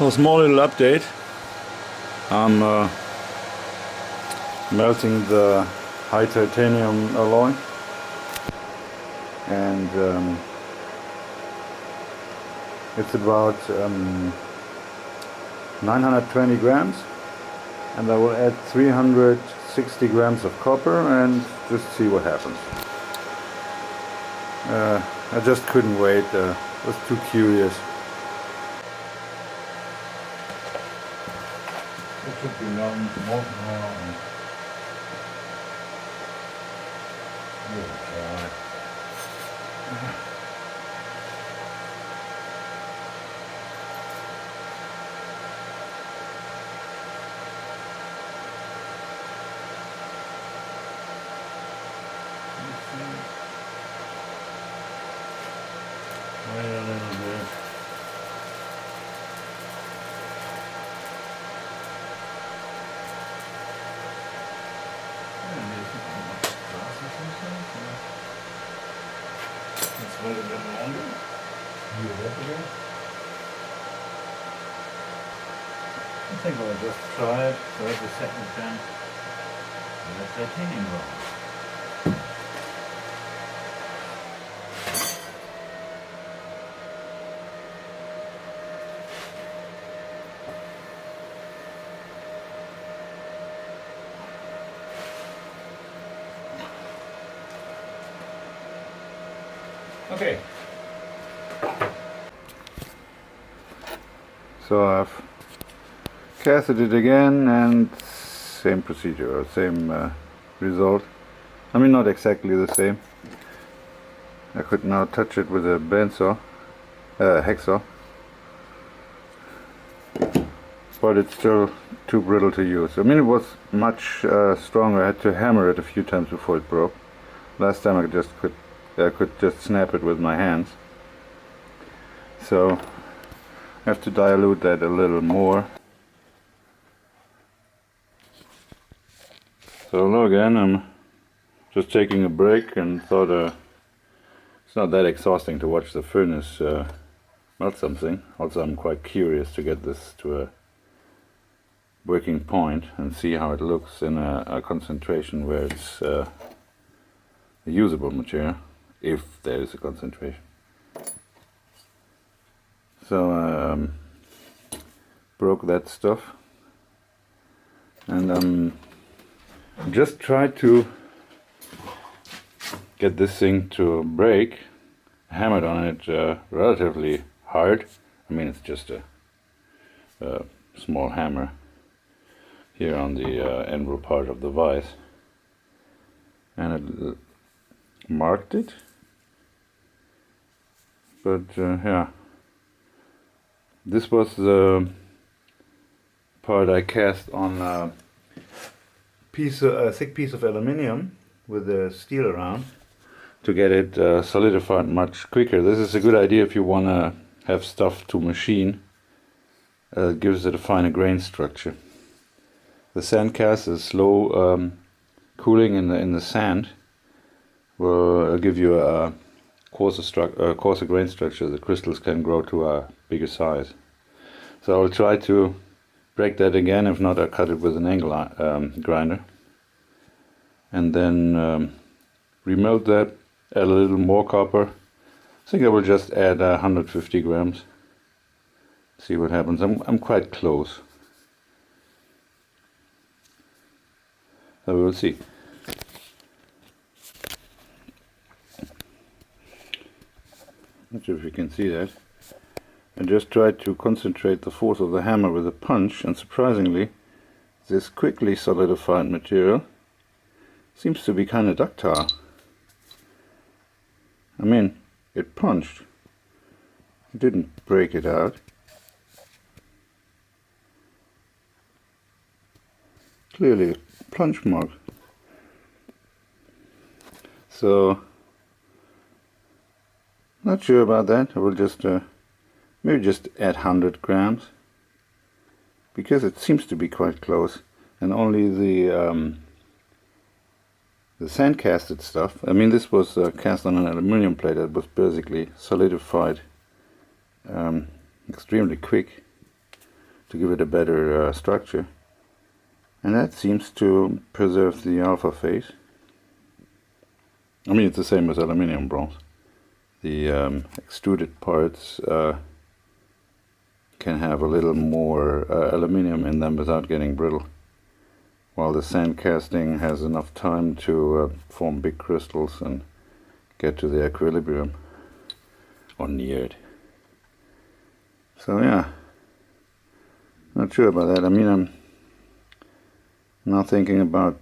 A small little update. I'm melting the high titanium alloy, and it's about 920 grams, and I will add 360 grams of copper and just see what happens. I just couldn't wait, was too curious. It should be more now. Wait a little bit. Let's wait a bit longer. I think I'll just try it for the second time. Let titanium roll. Okay. So I've casted it again, and same procedure, or same result. I mean, not exactly the same. I could now touch it with a bandsaw, hacksaw, but it's still too brittle to use. I mean, it was much stronger. I had to hammer it a few times before it broke. Last time I could just snap it with my hands. So I have to dilute that a little more. So hello again, I'm just taking a break and thought it's not that exhausting to watch the furnace melt something. Also, I'm quite curious to get this to a working point and see how it looks in a concentration where it's a usable material, if there is a concentration. So broke that stuff, and just try to get this thing to break. Hammered on it relatively hard. I mean, it's just a small hammer here on the anvil part of the vise, and it marked it. But yeah, this was the part I cast on a thick piece of aluminium with the steel around to get it solidified much quicker. This is a good idea if you want to have stuff to machine. It gives it a finer grain structure. The sand cast is slow cooling in the sand will give you a coarser grain structure. The crystals can grow to a bigger size. So I'll try to break that again. If not, I'll cut it with an angle grinder, and then remelt that. Add a little more copper. I think I will just add 150 grams. See what happens. I'm quite close. So we will see. Not sure if you can see that. I just tried to concentrate the force of the hammer with a punch, and surprisingly, this quickly solidified material seems to be kind of ductile. I mean, it punched. It didn't break it out. Clearly a punch mark. So, not sure about that. I will just maybe just add 100 grams, because it seems to be quite close, and only the sand casted stuff. I mean, this was cast on an aluminium plate that was basically solidified extremely quick. to give it a better structure. And that seems to preserve the alpha phase. I mean, it's the same as aluminium bronze. The extruded parts can have a little more aluminium in them without getting brittle, while the sand casting has enough time to form big crystals and get to the equilibrium, or near it. So yeah, not sure about that. I mean, I'm now thinking about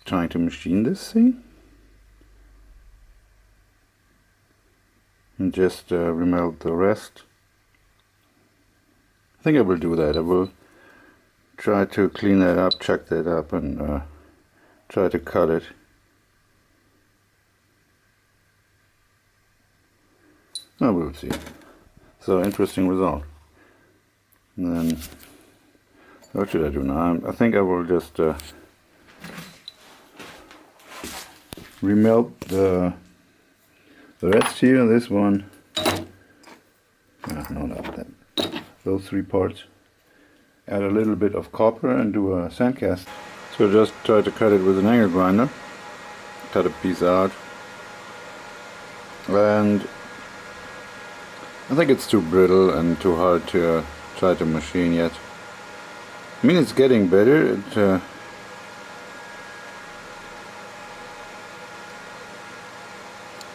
trying to machine this thing and just remelt the rest. I think I will do that. I will try to clean that up, chuck that up, and try to cut it. I will see. So, interesting result. And then, what should I do now? I think I will just remelt the rest here. This one. No, not that. Those three parts. Add a little bit of copper and do a sand cast. So just try to cut it with an angle grinder. Cut a piece out. And I think it's too brittle and too hard to try to machine yet. I mean, it's getting better. It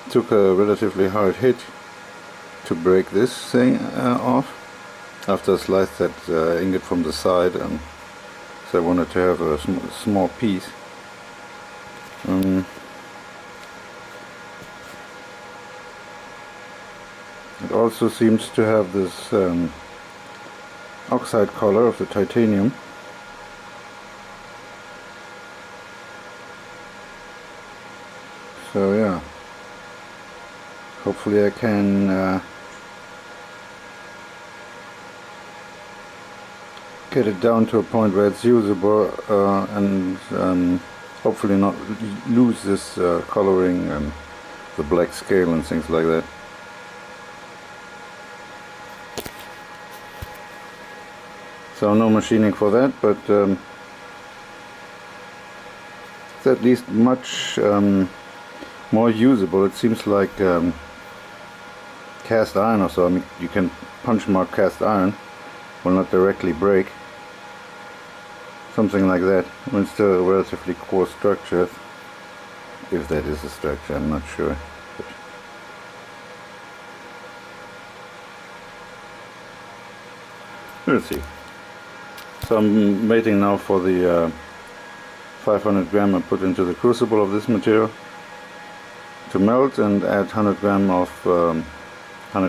took a relatively hard hit to break this thing off. After I sliced that ingot from the side, and so I wanted to have a small piece. It also seems to have this oxide color of the titanium. So yeah, hopefully I can get it down to a point where it's usable and hopefully not lose this coloring and the black scale and things like that. So no machining for that, but it's at least much more usable. It seems like cast iron or so. I mean, you can punch mark cast iron, will not directly break. Something like that. I mean, it's still a relatively coarse structure, if that is a structure, I'm not sure. But we'll see. So I'm waiting now for the 500 gram I put into the crucible of this material to melt, and add 100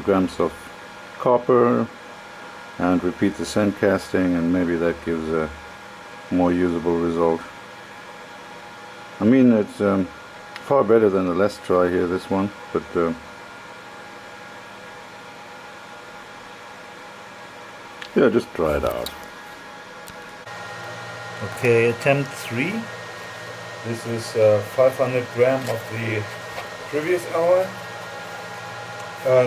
grams of copper, and repeat the sand casting, and maybe that gives a more usable result. I mean, it's far better than the last try here, this one, but yeah, just try it out. Okay, attempt 3. This is 500 gram of the previous hour,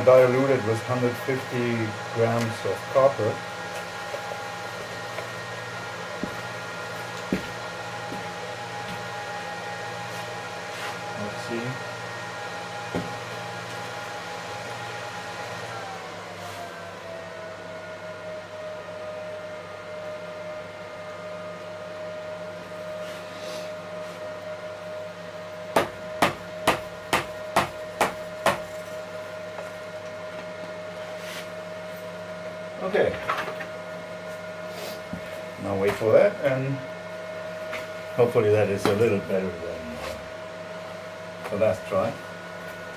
diluted with 150 grams of copper. Let's see. Okay, now wait for that, and hopefully that is a little better than the last try.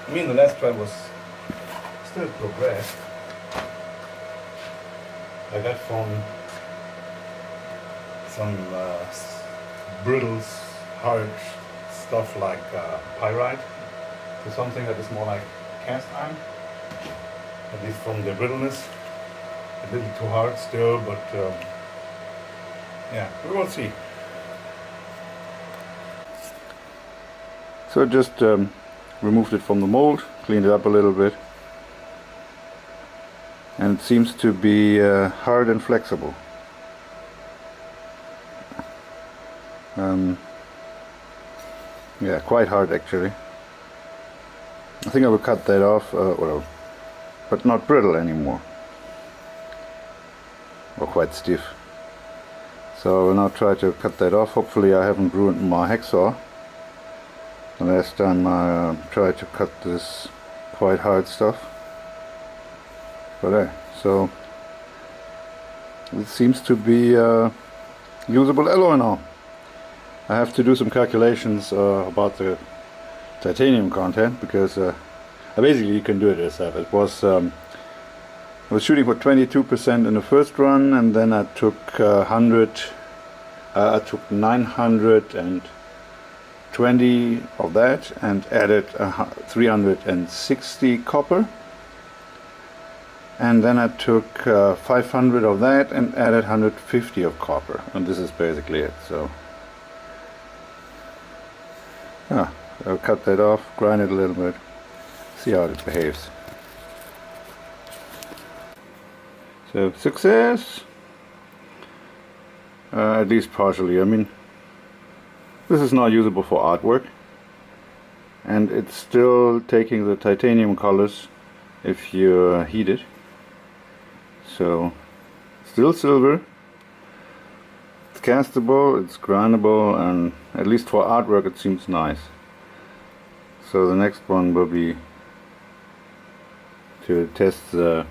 I mean, the last try was still progressed. I got from some brittle, hard stuff like pyrite to something that is more like cast iron, at least from the brittleness. A little too hard still, but yeah, we will see. So I just removed it from the mold, cleaned it up a little bit, and it seems to be hard and flexible. Yeah, quite hard actually. I think I will cut that off, but not brittle anymore, or quite stiff. So I will now try to cut that off. Hopefully I haven't ruined my hacksaw. The last time I tried to cut this quite hard stuff. But so it seems to be usable alloy now. I have to do some calculations about the titanium content, because basically you can do it yourself. It was I was shooting for 22% in the first run, and then I took 920 of that and added 360 copper, and then I took 500 of that and added 150 of copper, and this is basically it. So yeah, I'll cut that off, grind it a little bit, see how it behaves. So success, at least partially. I mean, this is not usable for artwork, and it's still taking the titanium colors if you heat it. So still silver, it's castable, it's grindable, and at least for artwork it seems nice. So the next one will be to test the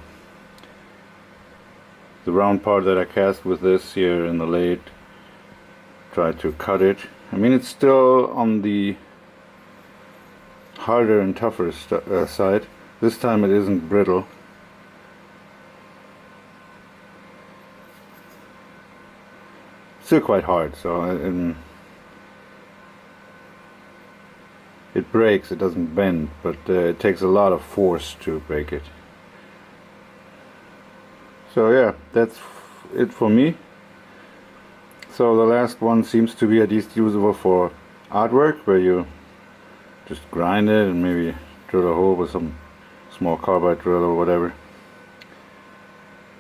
round part that I cast with this here in the lathe. Try to cut it. I mean, it's still on the harder and tougher side. This time it isn't brittle. Still quite hard, so it breaks, it doesn't bend, but it takes a lot of force to break it. So yeah, that's it for me. So the last one seems to be at least usable for artwork, where you just grind it and maybe drill a hole with some small carbide drill or whatever.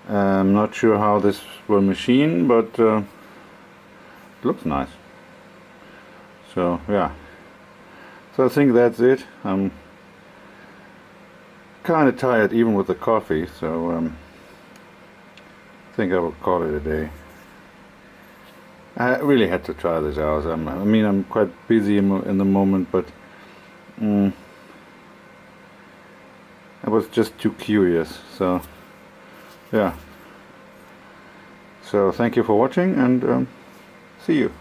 I'm not sure how this will machine, but it looks nice. So yeah, so I think that's it. I'm kind of tired even with the coffee, so I think I will call it a day. I really had to try this out. I mean, I'm quite busy in the moment, but I was just too curious. So yeah. So thank you for watching, and see you.